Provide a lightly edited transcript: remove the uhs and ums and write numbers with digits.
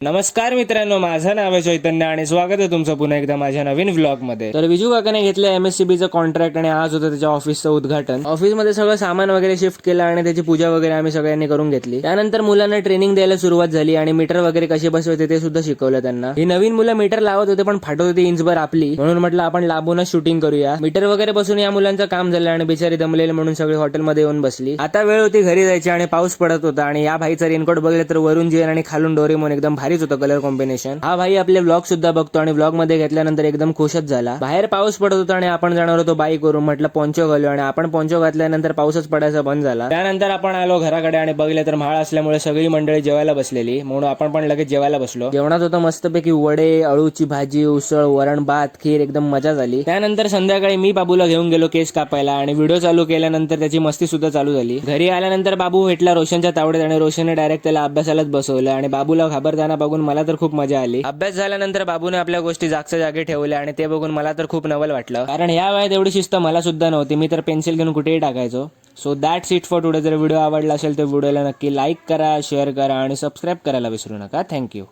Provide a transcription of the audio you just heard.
नमस्कार मित्रांनो, माझं नाव आहे चैतन्य आणि स्वागत आहे तुमचं पुन्हा एकदा माझ्या नवीन व्लॉग मध्ये. तर विजू काकाने घेतलं MSCBचं कॉन्ट्रॅक्ट आणि आज होतं त्याच्या ऑफिसचं उद्घाटन. ऑफिसमध्ये सगळं सामान वगैरे शिफ्ट केलं आणि त्याची पूजा वगैरे आम्ही सगळ्यांनी करून घेतली. त्यानंतर मुलांना ट्रेनिंग द्यायला सुरुवात झाली आणि मीटर वगैरे कसे बसवायचे ते सुद्धा शिकवलं त्यांना. ही नवीन मुलं मीटर लावत होते पण फाटत होती इंचभर आपली, म्हणून म्हटलं आपण लांबूनच शूटिंग करूया. मीटर वगैरे बसून या मुलांचं काम झालं आणि बिचारी दमलेले म्हणून सगळे हॉटेलमध्ये येऊन बसली. आता वेळ होती घरी जायची आणि पाऊस पडत होता आणि या भाईचा रेनकोट बघितलं तर वरून जीएन आणि खालून डोरेमोन एकदम भारीच होतं कलर कॉम्बिनेशन. हा भाई आपले व्लॉग सुद्धा बघतो आणि व्लॉग मध्ये घेतल्यानंतर एकदम खुशच झाला. बाहेर पाऊस पडत होता आणि आपण जाणार होतो बाईक वरून. म्हटलं पोंचो घालू आणि आपण पोंचो घातल्यानंतर पाऊसच पडायचा बंद झाला. त्यानंतर आपण आलो घराकडे आणि बघले तर म्हाळ असल्यामुळे सगळी मंडळी जेवायला बसलेली, म्हणून आपण पण लगेच जेवायला बसलो. जेवणात होतं मस्तपैकी वडे, अळूची भाजी, उसळ, वरण भात, खीर, एकदम मजा झाली. त्यानंतर संध्याकाळी मी बाबूला घेऊन गेलो केस कापायला आणि व्हिडिओ चालू केल्यानंतर त्याची मस्ती सुद्धा चालू झाली. घरी आल्यानंतर बाबू भेटला रोशनच्या तावडीत आणि रोशनने डायरेक्ट त्याला अभ्यासालाच बसवलं आणि बाबूला घाबरताना बघून मला तर खूप मजा आली. अभ्यास झाल्यानंतर बाबूने आपल्या गोष्टी जागच्या जागी ठेवल्या आणि ते बघून मला तर खूप नवल वाटलं, कारण या वयात एवढी शिस्त मला सुद्धा नव्हती. मी तर पेन्सिल घेऊन कुठेही टाकायचो. So that's it for today. जर व्हिडिओ आवडला असेल तर व्हिडिओला नक्की लाईक करा, शेअर करा आणि सबस्क्राईब करायला विसरू नका. थँक्यू.